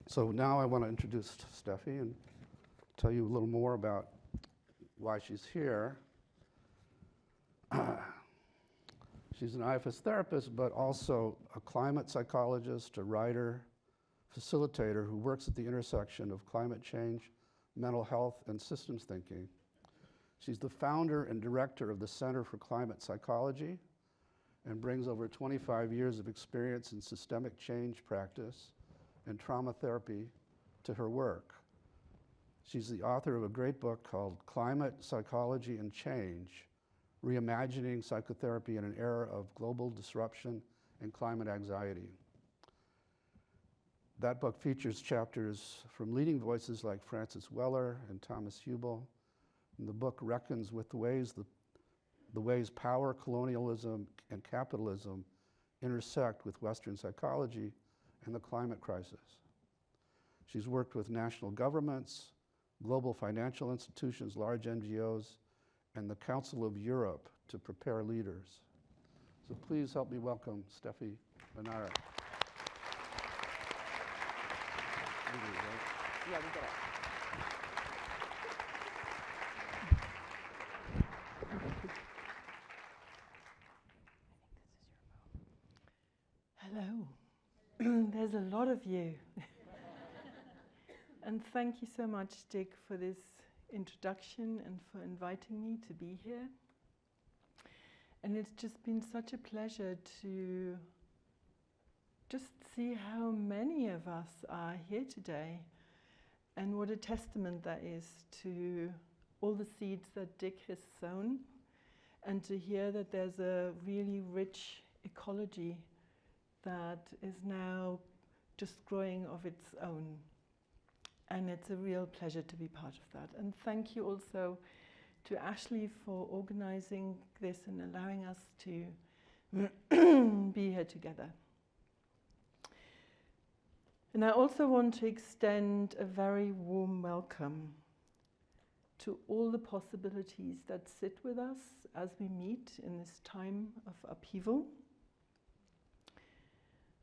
So now I want to introduce Steffi and tell you a little more about why she's here. She's an IFS therapist, but also a climate psychologist, a writer, facilitator who works at the intersection of climate change, mental health, and systems thinking. She's the founder and director of the Center for Climate Psychology and brings over 25 years of experience in systemic change practice and trauma therapy to her work. She's the author of a great book called Climate, Psychology, and Change, Reimagining Psychotherapy in an Era of Global Disruption and Climate Anxiety. That book features chapters from leading voices like Francis Weller and Thomas Hubel. And the book reckons with the ways power, colonialism, and capitalism intersect with Western psychology and the climate crisis. She's worked with national governments, global financial institutions, large NGOs, and the Council of Europe to prepare leaders. So please help me welcome Steffi Benara. Yeah, we get it. Hello. There's a lot of you. And thank you so much, Dick, for this introduction and for inviting me to be here. And it's just been such a pleasure to just see how many of us are here today, and what a testament that is to all the seeds that Dick has sown, and to hear that there's a really rich ecology that is now just growing of its own. And it's a real pleasure to be part of that. And thank you also to Ashley for organizing this and allowing us to be here together. And I also want to extend a very warm welcome to all the possibilities that sit with us as we meet in this time of upheaval.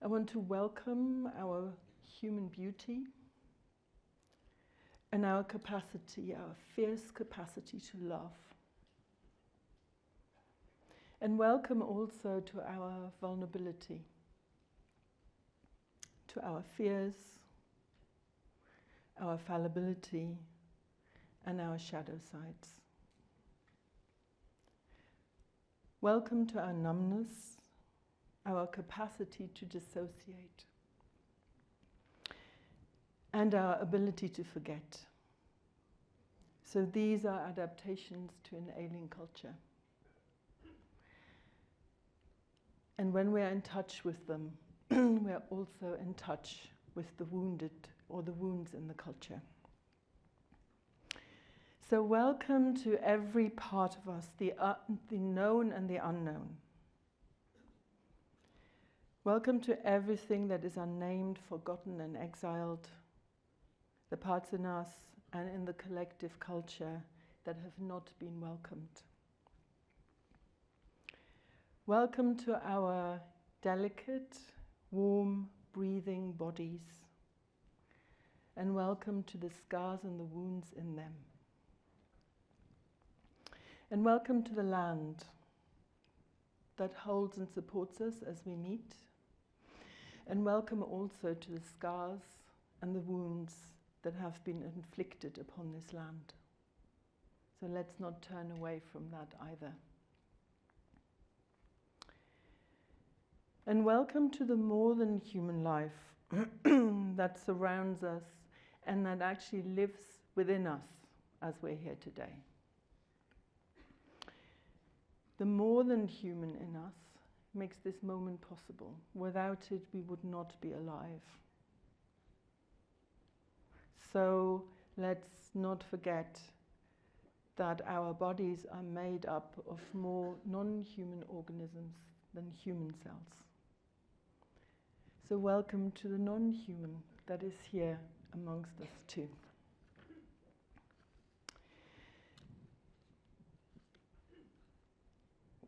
I want to welcome our human beauty and our capacity, our fierce capacity to love. And welcome also to our vulnerability, to our fears, our fallibility, and our shadow sides. Welcome to our numbness, our capacity to dissociate, and our ability to forget. So these are adaptations to an ailing culture. And when we are in touch with them, we are also in touch with the wounded or the wounds in the culture. So welcome to every part of us, the known and the unknown. Welcome to everything that is unnamed, forgotten, and exiled, the parts in us and in the collective culture that have not been welcomed. Welcome to our delicate, warm, breathing bodies, and welcome to the scars and the wounds in them. And welcome to the land that holds and supports us as we meet. And welcome also to the scars and the wounds that have been inflicted upon this land. So let's not turn away from that either. And welcome to the more than human life that surrounds us and that actually lives within us as we're here today. The more than human in us makes this moment possible. Without it, we would not be alive. So let's not forget that our bodies are made up of more non-human organisms than human cells. So welcome to the non-human that is here amongst us too.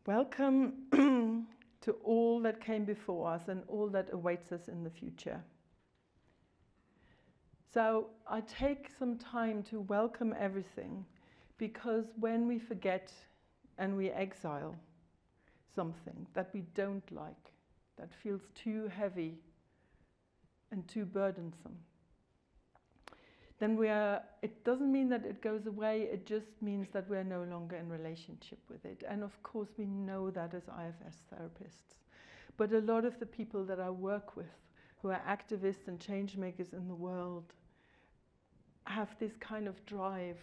Welcome to all that came before us and all that awaits us in the future. So I take some time to welcome everything, because when we forget and we exile something that we don't like, that feels too heavy and too burdensome, then it doesn't mean that it goes away, it just means that we're no longer in relationship with it. And of course we know that as IFS therapists. But a lot of the people that I work with, who are activists and change makers in the world, have this kind of drive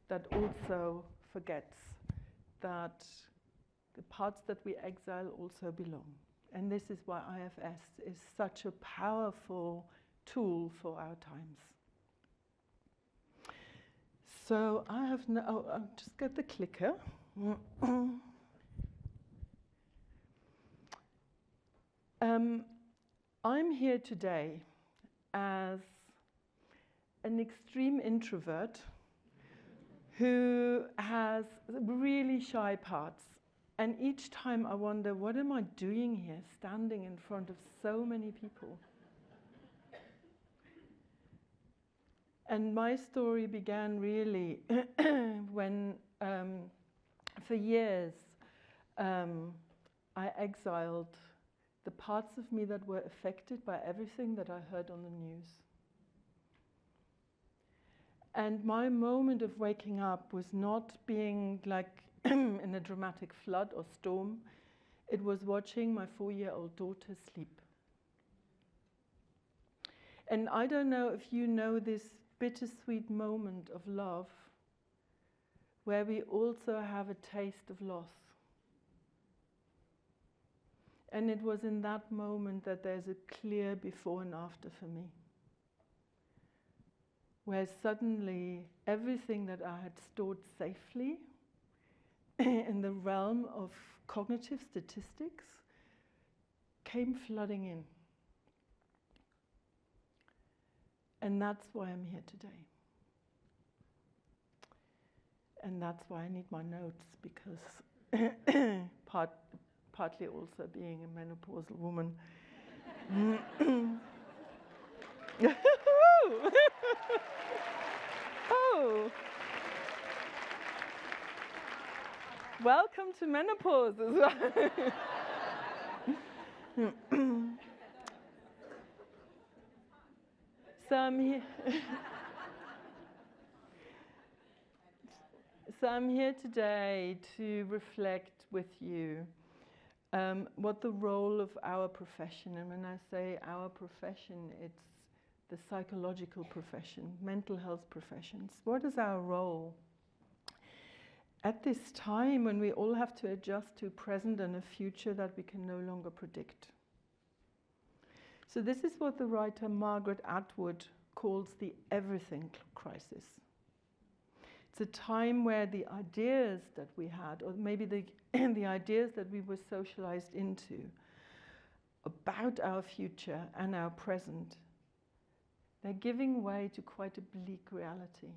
that also forgets that the parts that we exile also belong. And this is why IFS is such a powerful tool for our times. So I have I'll just get the clicker. I'm here today as an extreme introvert who has really shy parts. And each time I wonder, what am I doing here, standing in front of so many people? And my story began really when, for years, I exiled the parts of me that were affected by everything that I heard on the news. And my moment of waking up was not being like in a dramatic flood or storm. It was watching my 4-year-old daughter sleep. And I don't know if you know this bittersweet moment of love where we also have a taste of loss. And it was in that moment that there's a clear before and after for me, where suddenly everything that I had stored safely in the realm of cognitive statistics came flooding in. And that's why I'm here today. And that's why I need my notes, because partly also being a menopausal woman. Oh! Welcome to menopause as well. So I'm here today to reflect with you what the role of our profession, and when I say our profession, it's the psychological profession, mental health professions. What is our role at this time when we all have to adjust to a present and a future that we can no longer predict? So this is what the writer Margaret Atwood calls the everything crisis. It's a time where the ideas that we had, or maybe the ideas that we were socialized into about our future and our present, they're giving way to quite a bleak reality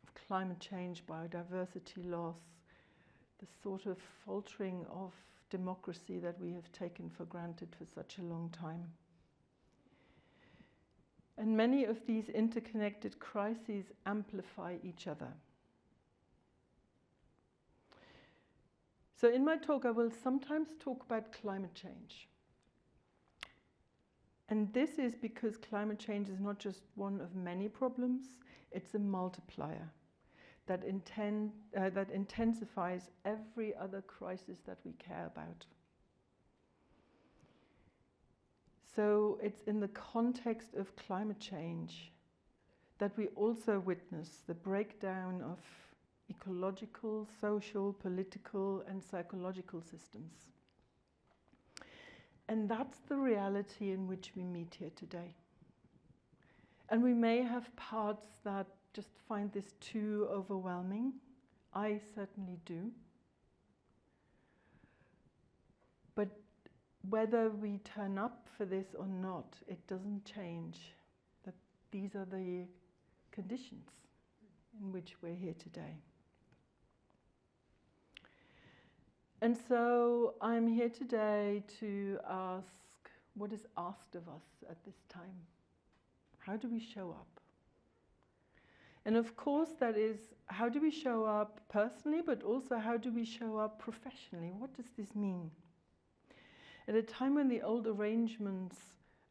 of climate change, biodiversity loss, the sort of faltering of democracy that we have taken for granted for such a long time. And many of these interconnected crises amplify each other. So in my talk, I will sometimes talk about climate change. And this is because climate change is not just one of many problems, it's a multiplier that intensifies every other crisis that we care about. So it's in the context of climate change that we also witness the breakdown of ecological, social, political, and psychological systems. And that's the reality in which we meet here today. And we may have parts that just find this too overwhelming. I certainly do. But whether we turn up for this or not, it doesn't change that these are the conditions in which we're here today. And so I'm here today to ask what is asked of us at this time. How do we show up? And of course, that is, how do we show up personally, but also how do we show up professionally? What does this mean? At a time when the old arrangements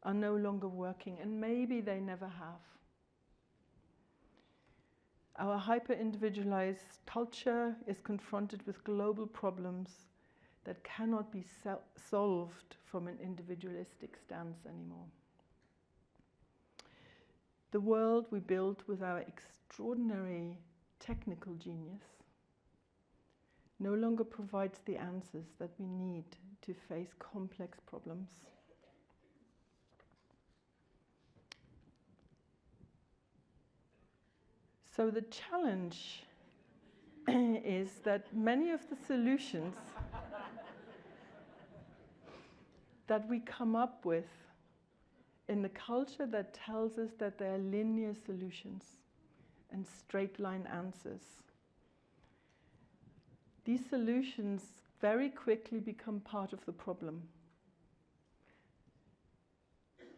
are no longer working, and maybe they never have. Our hyper-individualized culture is confronted with global problems that cannot be solved from an individualistic stance anymore. The world we built with our extraordinary technical genius no longer provides the answers that we need to face complex problems. So the challenge is that many of the solutions that we come up with in the culture that tells us that they are linear solutions and straight line answers, these solutions very quickly become part of the problem.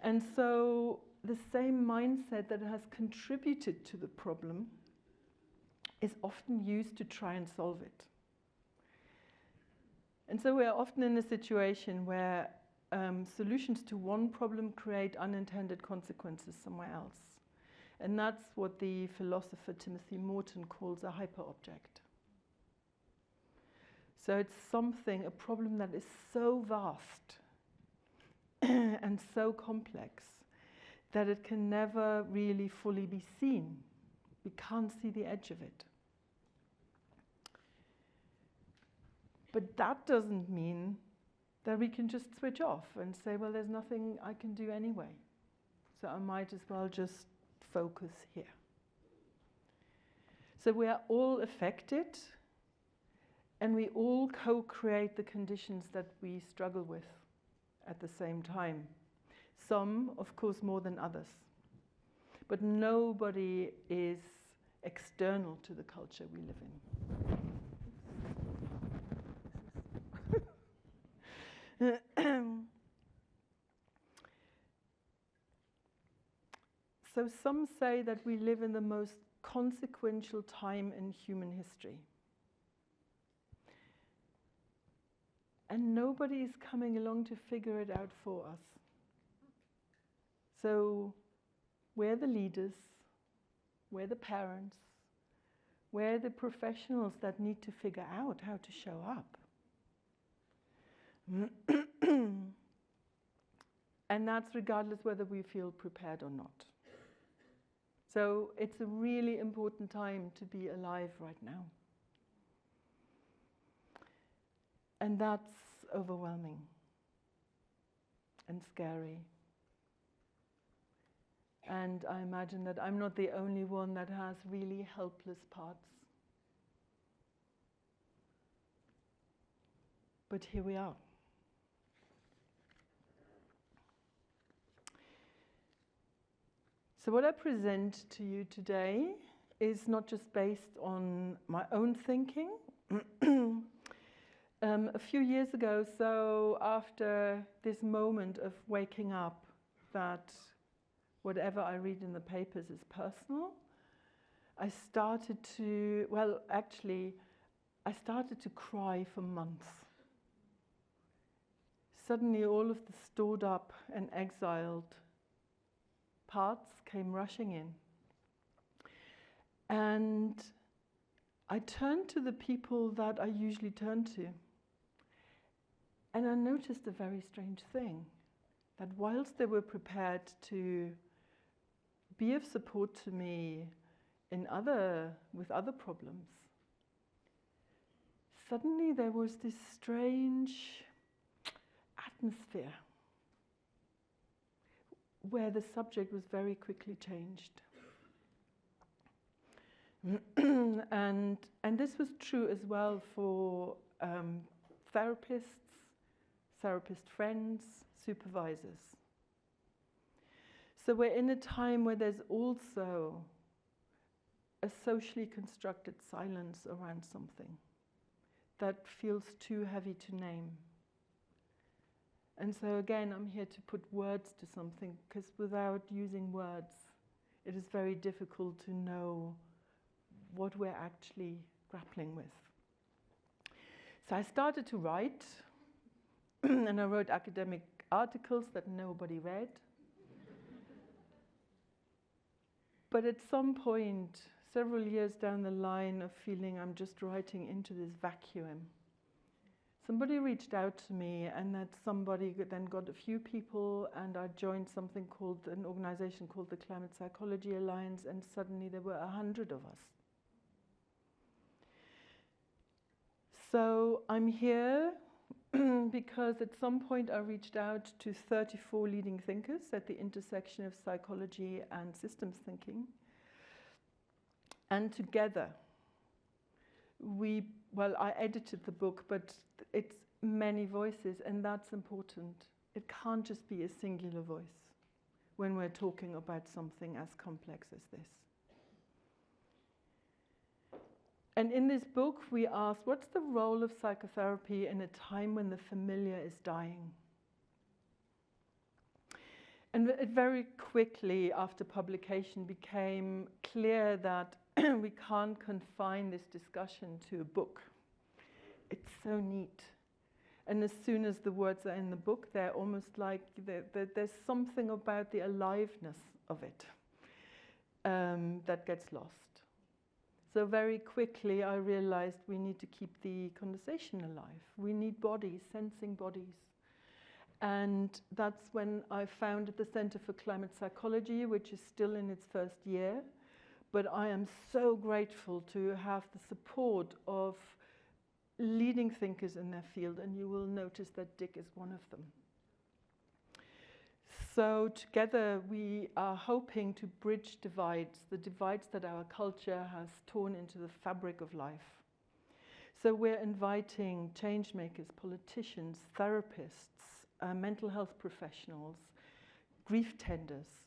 And so the same mindset that has contributed to the problem is often used to try and solve it. And so we're often in a situation where solutions to one problem create unintended consequences somewhere else. And that's what the philosopher Timothy Morton calls a hyperobject. So it's something, a problem that is so vast and so complex that it can never really fully be seen. We can't see the edge of it. But that doesn't mean that we can just switch off and say, well, there's nothing I can do anyway, so I might as well just focus here. So we are all affected, and we all co-create the conditions that we struggle with at the same time. Some, of course, more than others. But nobody is external to the culture we live in. So some say that we live in the most consequential time in human history. And nobody is coming along to figure it out for us. So we're the leaders, we're the parents, we're the professionals that need to figure out how to show up. And that's regardless whether we feel prepared or not. So it's a really important time to be alive right now. And that's overwhelming and scary. And I imagine that I'm not the only one that has really helpless parts. But here we are. So what I present to you today is not just based on my own thinking. A few years ago, so after this moment of waking up that whatever I read in the papers is personal, I started to, well, actually, I started to cry for months. Suddenly all of the stored up and exiled parts came rushing in. And I turned to the people that I usually turn to. And I noticed a very strange thing, that whilst they were prepared to be of support to me with other problems, suddenly there was this strange atmosphere where the subject was very quickly changed. And this was true as well for therapists, therapist friends, supervisors. So we're in a time where there's also a socially constructed silence around something that feels too heavy to name. And so again, I'm here to put words to something, because without using words, it is very difficult to know what we're actually grappling with. So I started to write, and I wrote academic articles that nobody read. But at some point, several years down the line of feeling I'm just writing into this vacuum, somebody reached out to me, and that somebody then got a few people, and I joined something called, an organization called the Climate Psychology Alliance, and suddenly there were 100 of us. So I'm here because at some point I reached out to 34 leading thinkers at the intersection of psychology and systems thinking. And together, I edited the book, but it's many voices, and that's important. It can't just be a singular voice when we're talking about something as complex as this. And in this book, we ask, what's the role of psychotherapy in a time when the familiar is dying? And it very quickly, after publication, became clear that we can't confine this discussion to a book. It's so neat. And as soon as the words are in the book, they're almost like there's something about the aliveness of it that gets lost. So very quickly, I realized we need to keep the conversation alive. We need bodies, sensing bodies. And that's when I founded the Center for Climate Psychology, which is still in its first year. But I am so grateful to have the support of leading thinkers in their field, and you will notice that Dick is one of them. So together we are hoping to bridge divides, the divides that our culture has torn into the fabric of life. So we're inviting change makers, politicians, therapists, mental health professionals, grief tenders,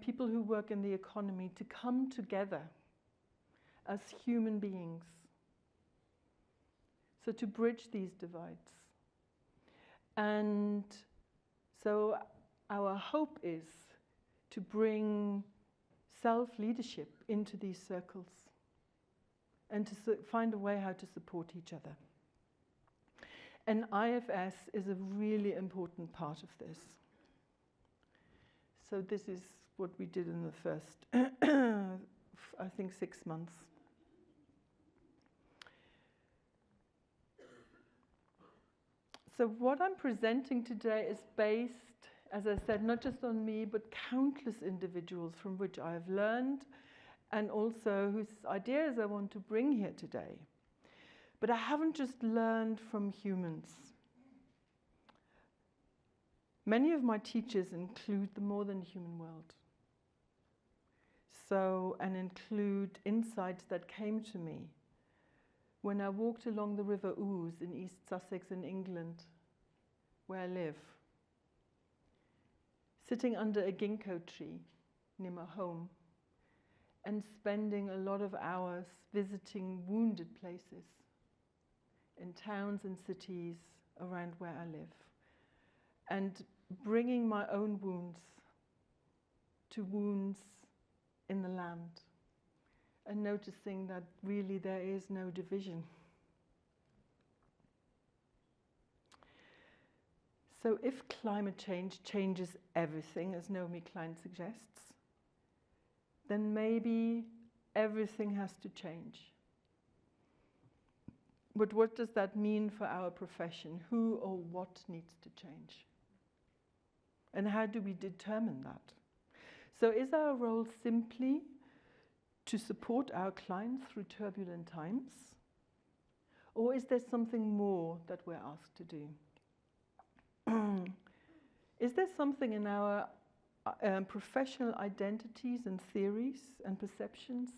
people who work in the economy to come together as human beings. So to bridge these divides. And so our hope is to bring self-leadership into these circles and to find a way how to support each other. And IFS is a really important part of this. So this is what we did in the first, I think, 6 months. So what I'm presenting today is based, as I said, not just on me, but countless individuals from which I have learned, and also whose ideas I want to bring here today. But I haven't just learned from humans. Many of my teachers include the more than human world. So, and include insights that came to me when I walked along the River Ouse in East Sussex in England, where I live, sitting under a ginkgo tree near my home, and spending a lot of hours visiting wounded places in towns and cities around where I live, and bringing my own wounds to wounds in the land, and noticing that really there is no division. So if climate change changes everything, as Naomi Klein suggests, then maybe everything has to change. But what does that mean for our profession? Who or what needs to change? And how do we determine that? So is our role simply to support our clients through turbulent times? Or is there something more that we're asked to do? Is there something in our professional identities and theories and perceptions?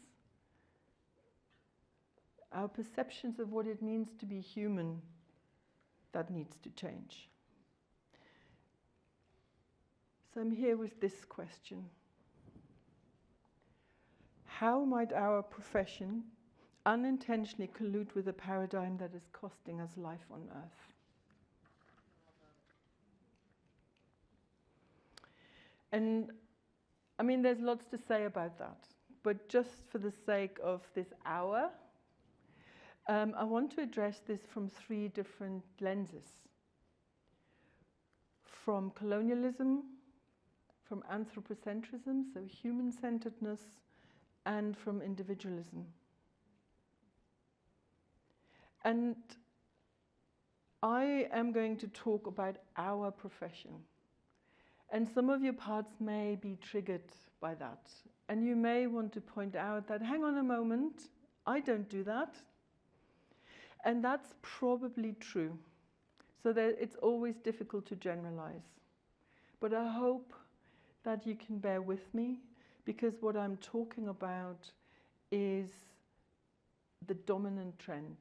Our perceptions of what it means to be human that needs to change. So I'm here with this question. How might our profession unintentionally collude with a paradigm that is costing us life on Earth? And I mean, there's lots to say about that, but just for the sake of this hour, I want to address this from 3 different lenses. From colonialism, from anthropocentrism, so human-centeredness, and from individualism. And I am going to talk about our profession. And some of your parts may be triggered by that. And you may want to point out that, hang on a moment, I don't do that. And that's probably true. So that it's always difficult to generalize. But I hope that you can bear with me, because what I'm talking about is the dominant trend.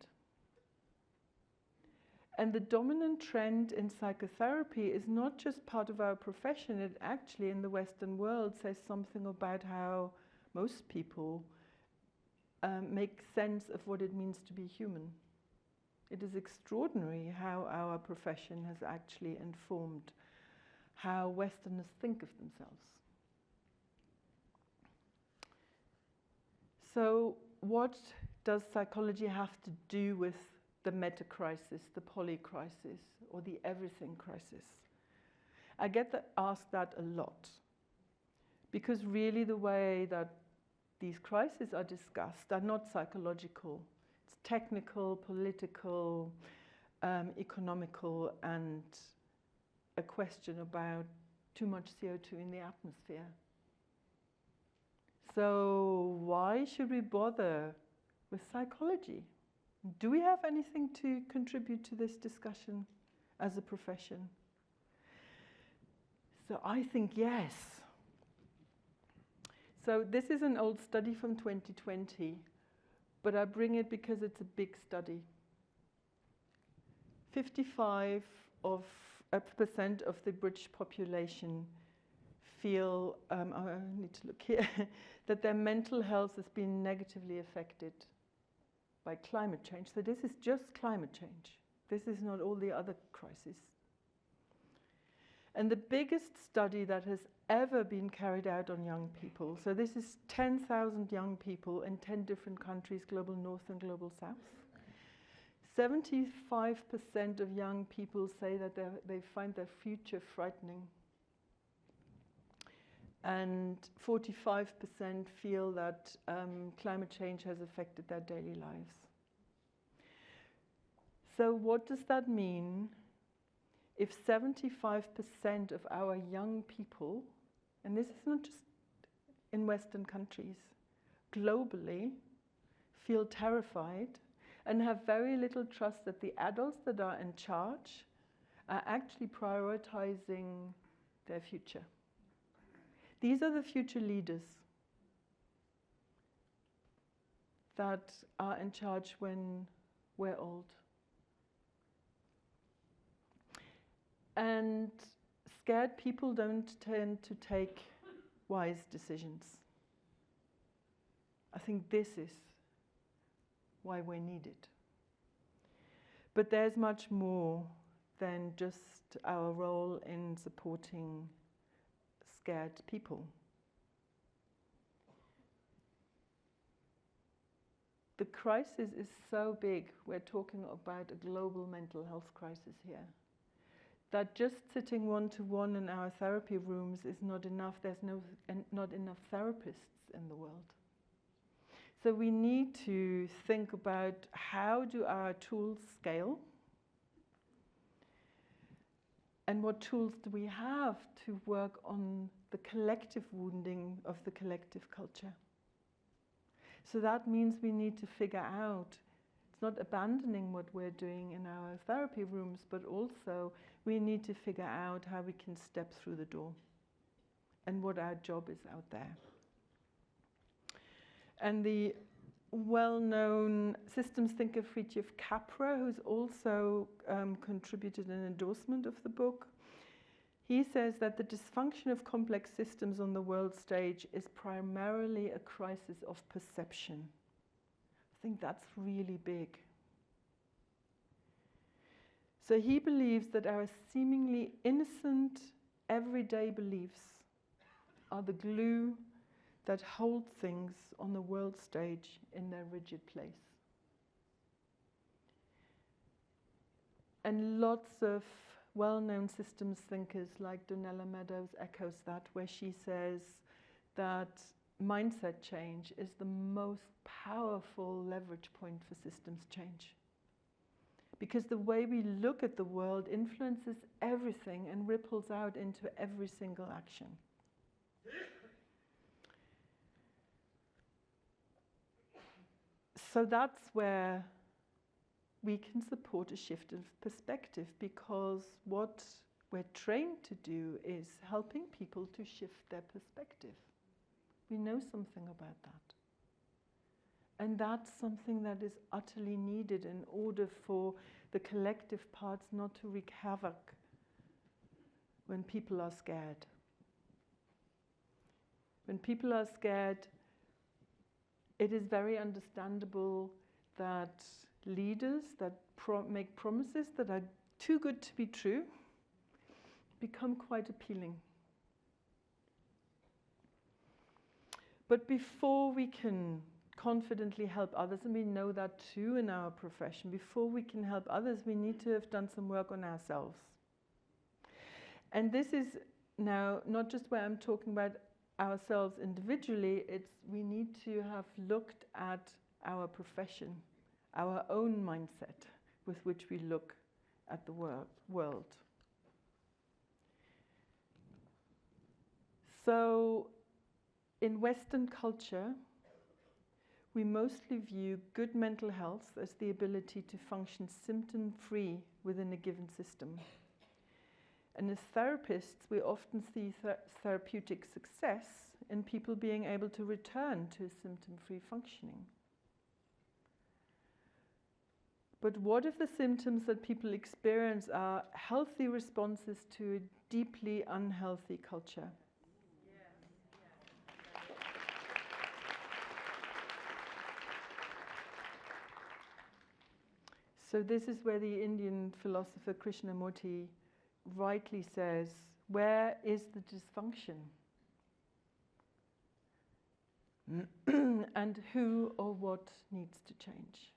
And the dominant trend in psychotherapy is not just part of our profession, it actually in the Western world says something about how most people make sense of what it means to be human. It is extraordinary how our profession has actually informed how Westerners think of themselves. So what does psychology have to do with the meta-crisis, the poly-crisis, or the everything crisis? I get asked that a lot, because really the way that these crises are discussed are not psychological. It's technical, political, economical, and a question about too much CO2 in the atmosphere. So why should we bother with psychology? Do we have anything to contribute to this discussion as a profession? So I think yes. So this is an old study from 2020, but I bring it because it's a big study. 55% of the British population feel, I need to look here, that their mental health has been negatively affected by climate change. So this is just climate change. This is not all the other crises. And the biggest study that has ever been carried out on young people, so this is 10,000 young people in 10 different countries, global north and global south. 75% of young people say that they find their future frightening. And 45% feel that climate change has affected their daily lives. So what does that mean if 75% of our young people, and this is not just in Western countries, globally feel terrified and have very little trust that the adults that are in charge are actually prioritizing their future? These are the future leaders that are in charge when we're old. And scared people don't tend to take wise decisions. I think this is why we're needed. But there's much more than just our role in supporting scared people. The crisis is so big, we're talking about a global mental health crisis here, that just sitting one-to-one in our therapy rooms is not enough. There's not enough therapists in the world. So we need to think about how do our tools scale, and what tools do we have to work on the collective wounding of the collective culture. So that means we need to figure out, it's not abandoning what we're doing in our therapy rooms, but also we need to figure out how we can step through the door and what our job is out there. And the well-known systems thinker Fritjof Capra, who's also contributed an endorsement of the book, he says that the dysfunction of complex systems on the world stage is primarily a crisis of perception. I think that's really big. So he believes that our seemingly innocent, everyday beliefs are the glue that hold things on the world stage in their rigid place. And lots of well-known systems thinkers like Donella Meadows echoes that, where she says that mindset change is the most powerful leverage point for systems change. Because the way we look at the world influences everything and ripples out into every single action. So that's where we can support a shift of perspective, because what we're trained to do is helping people to shift their perspective. We know something about that. And that's something that is utterly needed in order for the collective parts not to wreak havoc when people are scared. When people are scared, it is very understandable that leaders that make promises that are too good to be true become quite appealing. But before we can confidently help others, and we know that too in our profession, before we can help others, we need to have done some work on ourselves. And this is now not just where I'm talking about ourselves individually, it's we need to have looked at our profession, our own mindset with which we look at the world. So in Western culture, we mostly view good mental health as the ability to function symptom-free within a given system. And as therapists, we often see therapeutic success in people being able to return to symptom-free functioning. But what if the symptoms that people experience are healthy responses to a deeply unhealthy culture? So this is where the Indian philosopher Krishnamurti rightly says, where is the dysfunction? And who or what needs to change?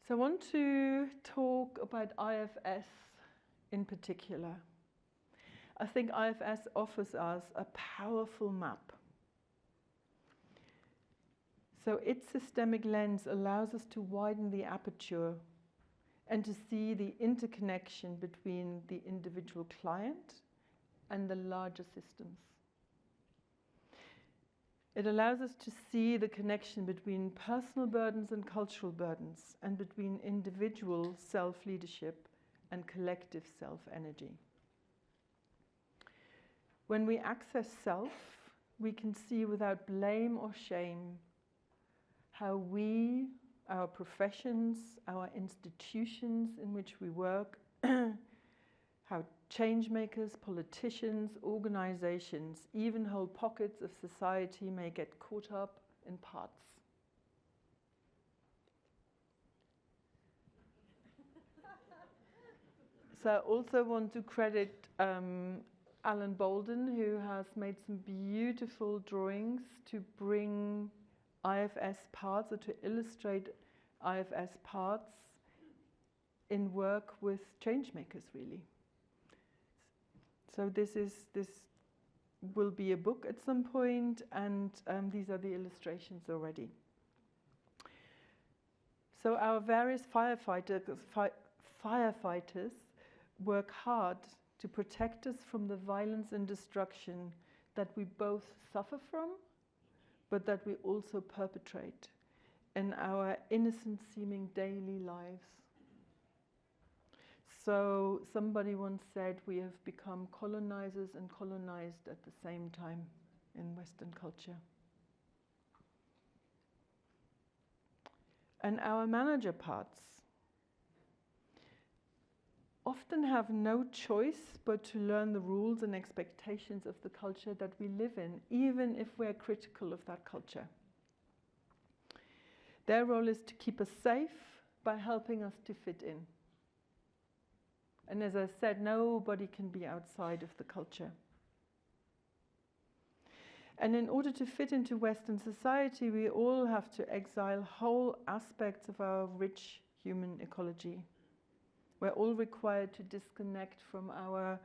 So I want to talk about IFS in particular. I think IFS offers us a powerful map. So its systemic lens allows us to widen the aperture and to see the interconnection between the individual client and the larger systems. It allows us to see the connection between personal burdens and cultural burdens, and between individual self-leadership and collective self-energy. When we access self, we can see without blame or shame how we, our professions, our institutions in which we work, how change makers, politicians, organizations, even whole pockets of society may get caught up in parts. So I also want to credit Alan Bolden, who has made some beautiful drawings to bring IFS parts, or to illustrate IFS parts in work with change makers, really. So this will be a book at some point, and these are the illustrations already. So our various firefighters work hard to protect us from the violence and destruction that we both suffer from, but that we also perpetrate in our innocent-seeming daily lives. So somebody once said we have become colonizers and colonized at the same time in Western culture. And our manager parts often have no choice but to learn the rules and expectations of the culture that we live in, even if we're critical of that culture. Their role is to keep us safe by helping us to fit in. And as I said, nobody can be outside of the culture. And in order to fit into Western society, we all have to exile whole aspects of our rich human ecology. We're all required to disconnect from our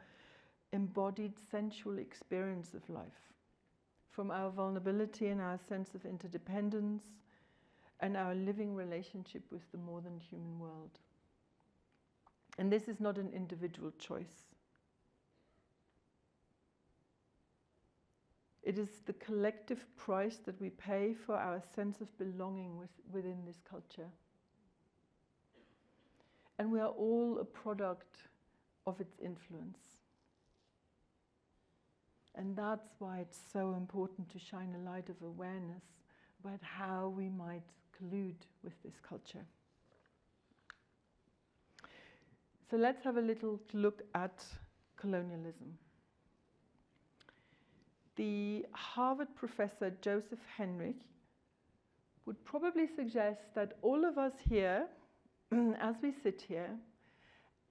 embodied sensual experience of life, from our vulnerability and our sense of interdependence, and our living relationship with the more than human world. And this is not an individual choice. It is the collective price that we pay for our sense of belonging within this culture. And we are all a product of its influence. And that's why it's so important to shine a light of awareness about how we might collude with this culture. So let's have a little look at colonialism. The Harvard professor Joseph Henrich would probably suggest that all of us here, as we sit here,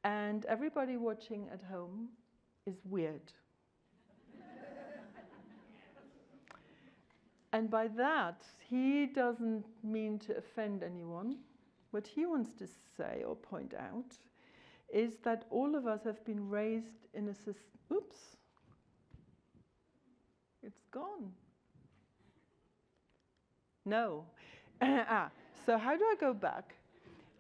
and everybody watching at home, is weird. And by that, he doesn't mean to offend anyone. What he wants to say or point out is that all of us have been raised in a system. Oops. It's gone. No. So how do I go back?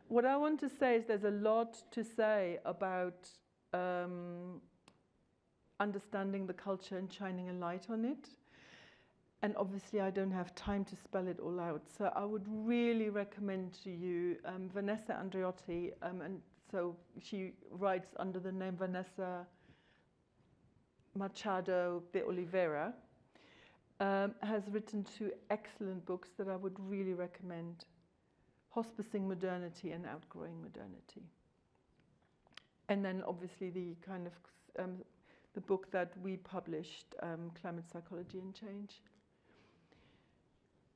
What I want to say is there's a lot to say about understanding the culture and shining a light on it. And obviously I don't have time to spell it all out. So I would really recommend to you Vanessa Andreotti, and so she writes under the name Vanessa Machado de Oliveira, has written 2 excellent books that I would really recommend: Hospicing Modernity and Outgrowing Modernity. And then obviously the kind of the book that we published, Climate Psychology and Change.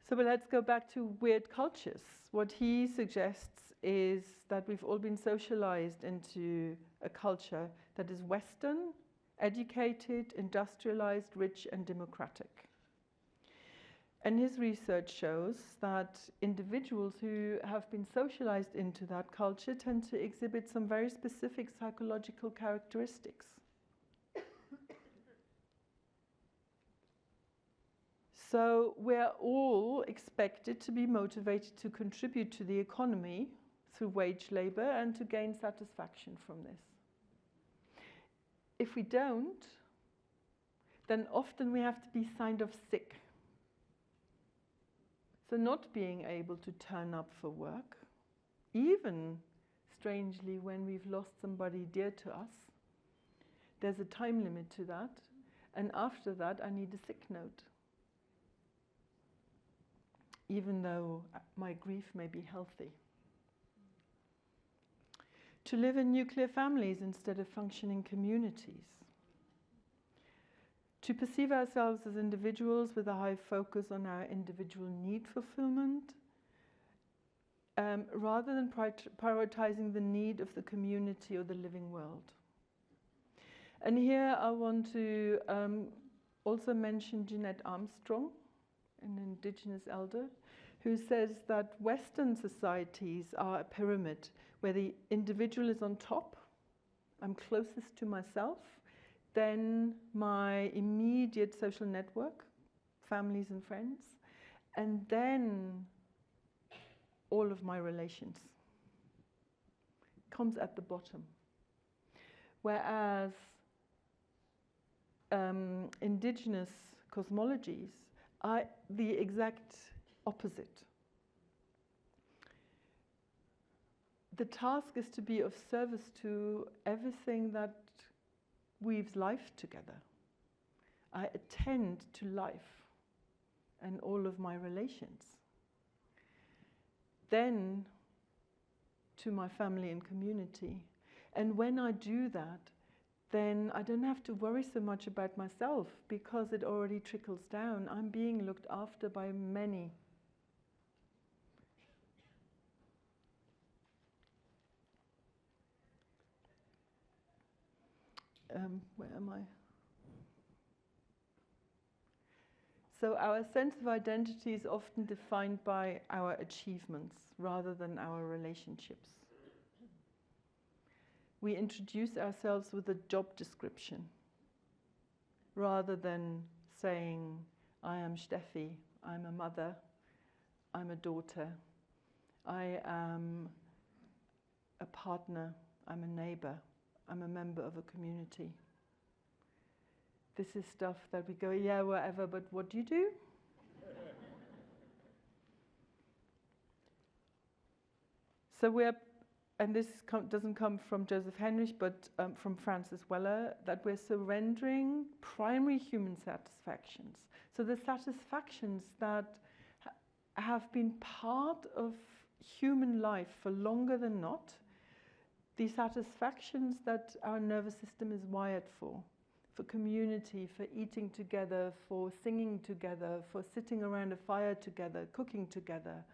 So but let's go back to weird cultures. What he suggests is that we've all been socialized into a culture that is Western, educated, industrialized, rich, and democratic. And his research shows that individuals who have been socialized into that culture tend to exhibit some very specific psychological characteristics. So we're all expected to be motivated to contribute to the economy through wage labor and to gain satisfaction from this. If we don't, then often we have to be signed off sick. So not being able to turn up for work, even strangely when we've lost somebody dear to us, there's a time limit to that, and after that I need a sick note, even though my grief may be healthy. To live in nuclear families instead of functioning communities. To perceive ourselves as individuals with a high focus on our individual need fulfillment, rather than prioritizing the need of the community or the living world. And here I want to also mention Jeanette Armstrong, an indigenous elder, who says that Western societies are a pyramid where the individual is on top, I'm closest to myself, then my immediate social network, families and friends, and then all of my relations. Comes at the bottom. Whereas indigenous cosmologies are the exact opposite. The task is to be of service to everything that weaves life together. I attend to life and all of my relations. Then to my family and community. And when I do that, then I don't have to worry so much about myself because it already trickles down. I'm being looked after by many. where am I? So our sense of identity is often defined by our achievements rather than our relationships. We introduce ourselves with a job description rather than saying, I am Steffi, I'm a mother, I'm a daughter, I am a partner, I'm a neighbor, I'm a member of a community. This is stuff that we go, yeah, whatever, but what do you do? So we're, and this doesn't come from Joseph Henrich, but from Francis Weller, that we're surrendering primary human satisfactions. So the satisfactions that have been part of human life for longer than not, the satisfactions that our nervous system is wired for community, for eating together, for singing together, for sitting around a fire together, cooking together,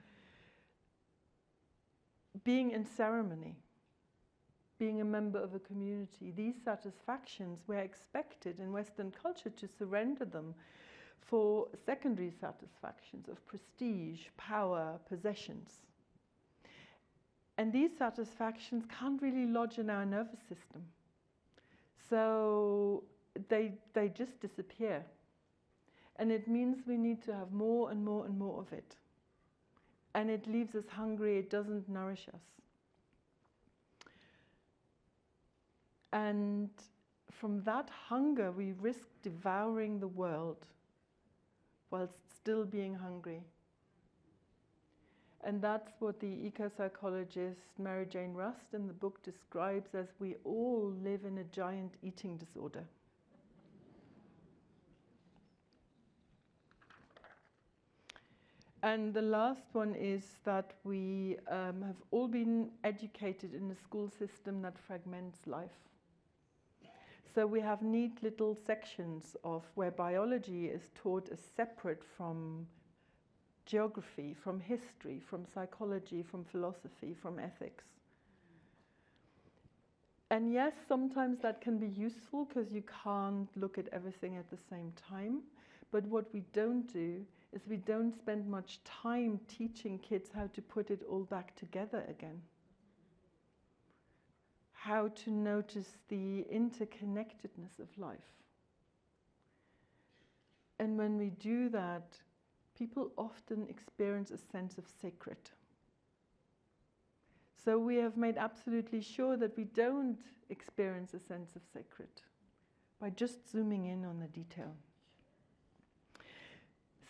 being in ceremony, being a member of a community. These satisfactions, we're expected in Western culture to surrender them for secondary satisfactions of prestige, power, possessions. And these satisfactions can't really lodge in our nervous system. So they just disappear. And it means we need to have more and more and more of it. And it leaves us hungry, it doesn't nourish us. And from that hunger, we risk devouring the world whilst still being hungry. And that's what the eco-psychologist Mary Jane Rust in the book describes as we all live in a giant eating disorder. And the last one is that we have all been educated in a school system that fragments life. So we have neat little sections of where biology is taught as separate from geography, from history, from psychology, from philosophy, from ethics. And yes, sometimes that can be useful because you can't look at everything at the same time. But what we don't do is we don't spend much time teaching kids how to put it all back together again. How to notice the interconnectedness of life. And when we do that, people often experience a sense of sacred. So we have made absolutely sure that we don't experience a sense of sacred by just zooming in on the detail.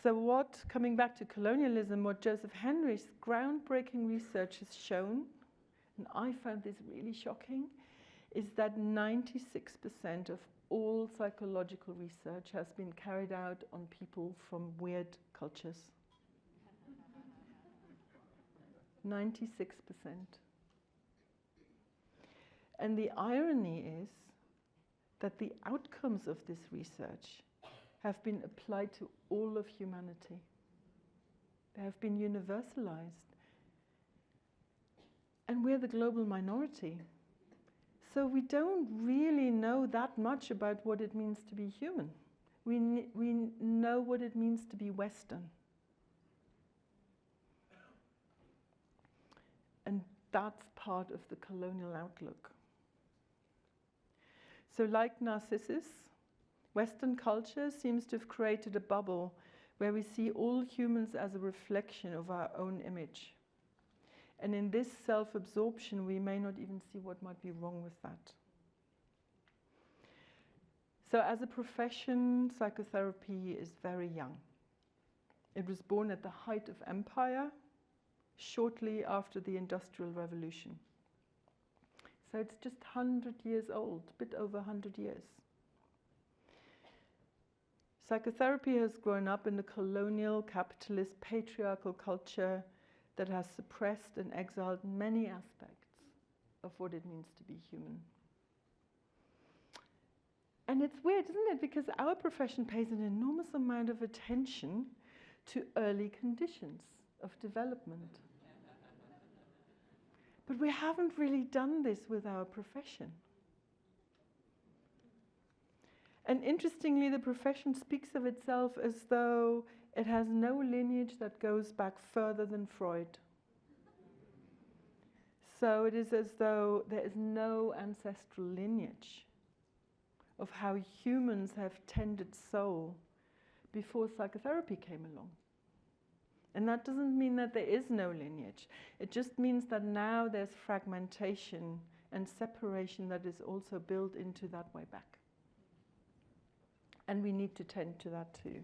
So coming back to colonialism, what Joseph Henrich's groundbreaking research has shown, and I found this really shocking, is that 96% of all psychological research has been carried out on people from weird cultures. 96%. And the irony is that the outcomes of this research have been applied to all of humanity. They have been universalized. And we're the global minority. So we don't really know that much about what it means to be human. We know what it means to be Western. And that's part of the colonial outlook. So like Narcissus, Western culture seems to have created a bubble where we see all humans as a reflection of our own image. And in this self-absorption, we may not even see what might be wrong with that. So as a profession, psychotherapy is very young. It was born at the height of empire, shortly after the Industrial Revolution. So it's just 100 years old, a bit over 100 years. Psychotherapy has grown up in a colonial, capitalist, patriarchal culture that has suppressed and exiled many aspects of what it means to be human. And it's weird, isn't it? Because our profession pays an enormous amount of attention to early conditions of development. But we haven't really done this with our profession. And interestingly, the profession speaks of itself as though it has no lineage that goes back further than Freud. So it is as though there is no ancestral lineage of how humans have tended soul before psychotherapy came along. And that doesn't mean that there is no lineage. It just means that now there's fragmentation and separation that is also built into that way back. And we need to tend to that too.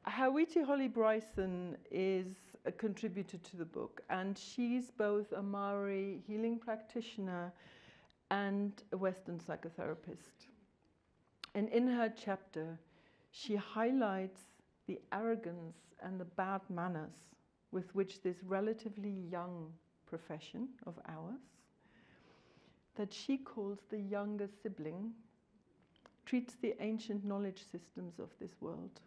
Hawiti Holly Bryson is a contributor to the book, and she's both a Maori healing practitioner and a Western psychotherapist. And in her chapter, she highlights the arrogance and the bad manners with which this relatively young profession of ours, that she calls the younger sibling, treats the ancient knowledge systems of this world.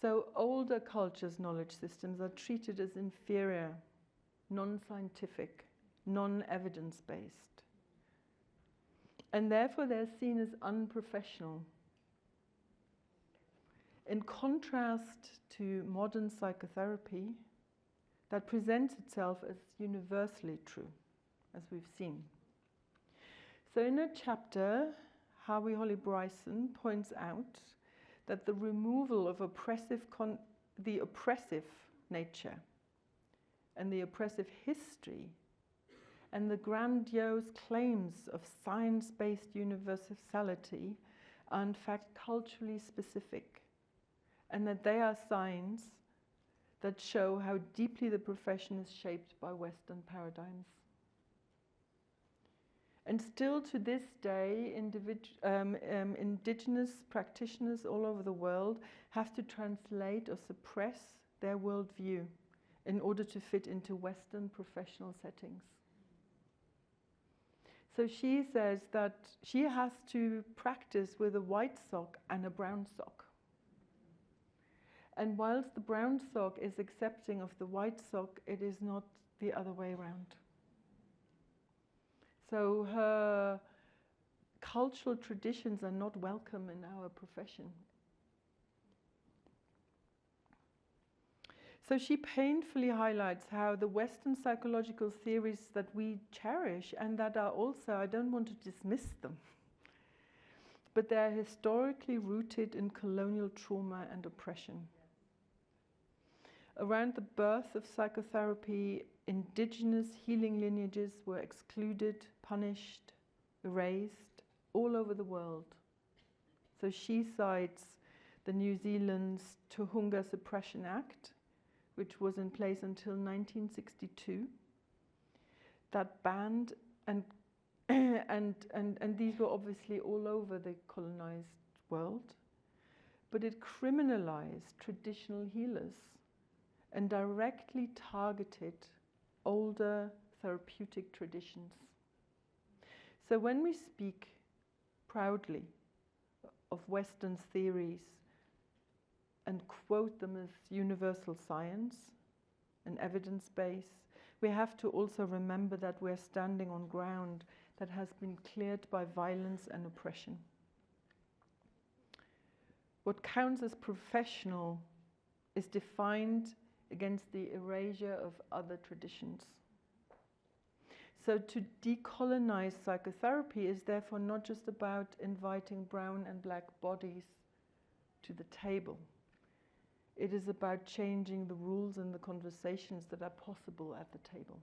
So older cultures' knowledge systems are treated as inferior, non-scientific, non-evidence-based. And therefore they're seen as unprofessional. In contrast to modern psychotherapy, that presents itself as universally true, as we've seen. So in her chapter, Hawiti Holly Bryson points out that the removal of the oppressive nature and the oppressive history and the grandiose claims of science-based universality are in fact culturally specific, and that they are signs that show how deeply the profession is shaped by Western paradigms. And still to this day, indigenous practitioners all over the world have to translate or suppress their worldview in order to fit into Western professional settings. So she says that she has to practice with a white sock and a brown sock. And whilst the brown sock is accepting of the white sock, it is not the other way around. So her cultural traditions are not welcome in our profession. So she painfully highlights how the Western psychological theories that we cherish and that are also, I don't want to dismiss them, but they're historically rooted in colonial trauma and oppression. Around the birth of psychotherapy, indigenous healing lineages were excluded, punished, erased all over the world. So she cites the New Zealand's Tohunga Suppression Act, which was in place until 1962, that banned, and these were obviously all over the colonized world, but it criminalized traditional healers and directly targeted older therapeutic traditions. So when we speak proudly of Western theories and quote them as universal science and evidence-based, we have to also remember that we're standing on ground that has been cleared by violence and oppression. What counts as professional is defined against the erasure of other traditions. So to decolonize psychotherapy is therefore not just about inviting brown and black bodies to the table. It is about changing the rules and the conversations that are possible at the table.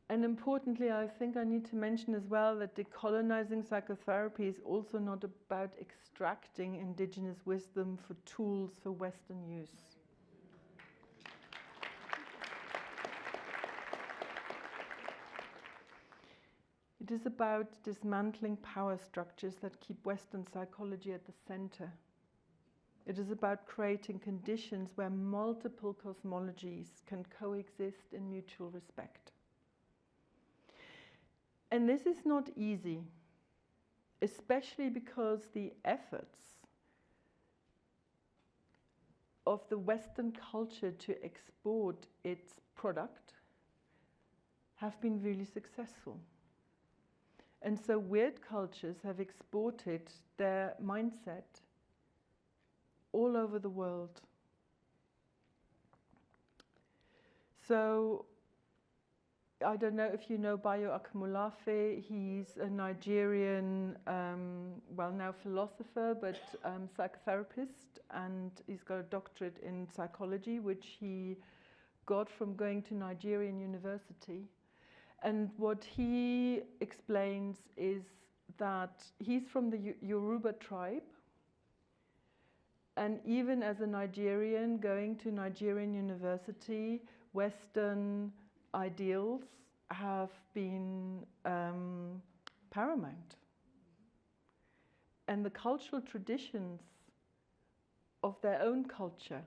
And importantly, I think I need to mention as well that decolonizing psychotherapy is also not about extracting indigenous wisdom for tools for Western use. It is about dismantling power structures that keep Western psychology at the center. It is about creating conditions where multiple cosmologies can coexist in mutual respect. And this is not easy. especially because the efforts of the Western culture to export its product have been really successful. And so weird cultures have exported their mindset all over the world. So I don't know if you know Bayo Akamulafe. He's a Nigerian, well, now philosopher, but psychotherapist, and he's got a doctorate in psychology, which he got from going to Nigerian university. And what he explains is that he's from the Yoruba tribe, and even as a Nigerian going to Nigerian university, Western ideals have been paramount. And the cultural traditions of their own culture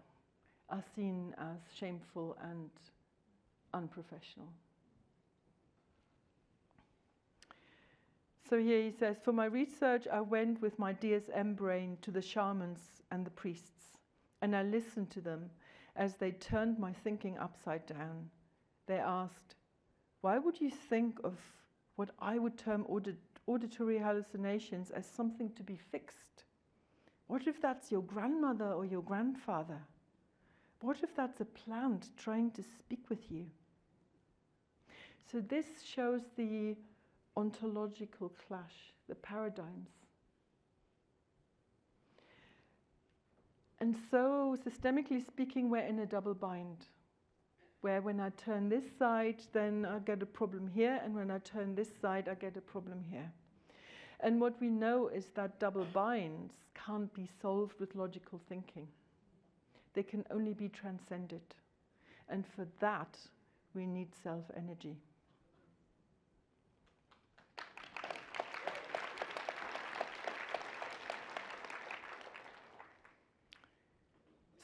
are seen as shameful and unprofessional. So here he says, for my research, I went with my DSM brain to the shamans and the priests, and I listened to them as they turned my thinking upside down. They asked, why would you think of what I would term auditory hallucinations as something to be fixed? What if that's your grandmother or your grandfather? What if that's a plant trying to speak with you? So this shows the ontological clash, the paradigms. And so, systemically speaking, we're in a double bind, where when I turn this side, then I get a problem here, and when I turn this side, I get a problem here. And what we know is that double binds can't be solved with logical thinking. They can only be transcended. And for that, we need self-energy.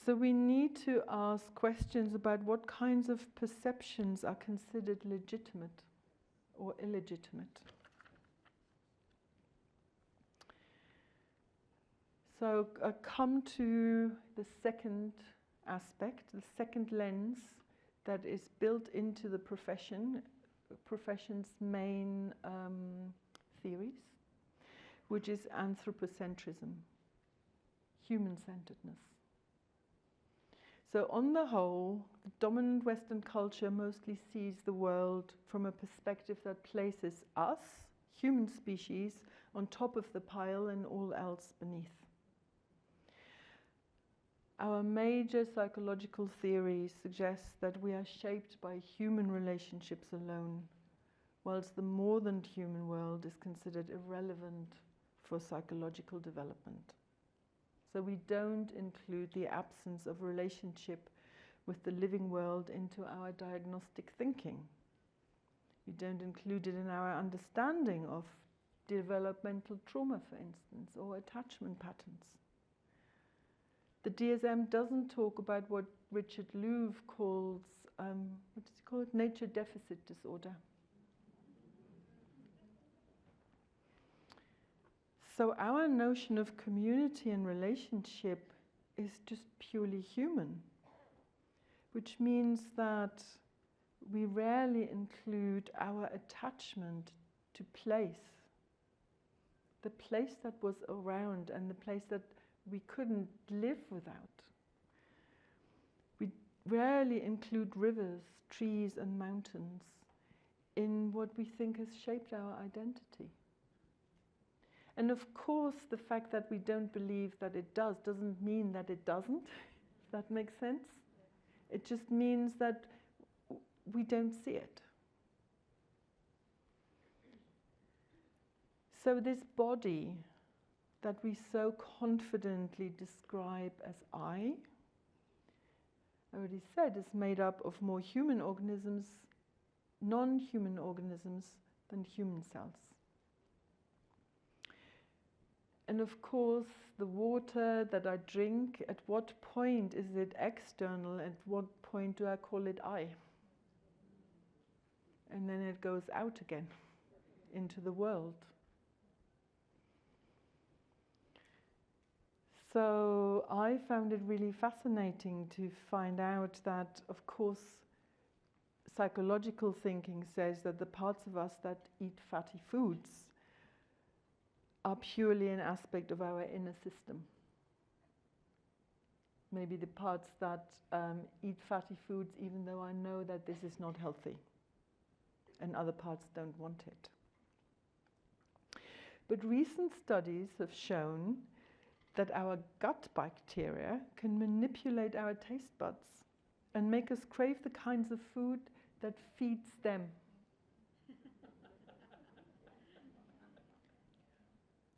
So we need to ask questions about what kinds of perceptions are considered legitimate or illegitimate. So I come to the second aspect, the second lens that is built into the profession's main theories, which is anthropocentrism, human-centeredness. So on the whole, the dominant Western culture mostly sees the world from a perspective that places us, human species, on top of the pile and all else beneath. Our major psychological theory suggests that we are shaped by human relationships alone, whilst the more than human world is considered irrelevant for psychological development. So we don't include the absence of relationship with the living world into our diagnostic thinking. We don't include it in our understanding of developmental trauma, for instance, or attachment patterns. The DSM doesn't talk about what Richard Louv calls, what does he call it? Nature deficit disorder. So our notion of community and relationship is just purely human, which means that we rarely include our attachment to place, the place that was around and the place that we couldn't live without. We rarely include rivers, trees, and mountains in what we think has shaped our identity. And of course, the fact that we don't believe that it does doesn't mean that it doesn't, if that makes sense. It just means that we don't see it. So this body that we so confidently describe as I already said, is made up of more human organisms, non-human organisms, than human cells. And of course, the water that I drink, at what point is it external? At what point do I call it I? And then it goes out again into the world. So I found it really fascinating to find out that, of course, psychological thinking says that the parts of us that eat fatty foods are purely an aspect of our inner system. Maybe the parts that eat fatty foods, even though I know that this is not healthy, and other parts don't want it. But recent studies have shown that our gut bacteria can manipulate our taste buds and make us crave the kinds of food that feeds them.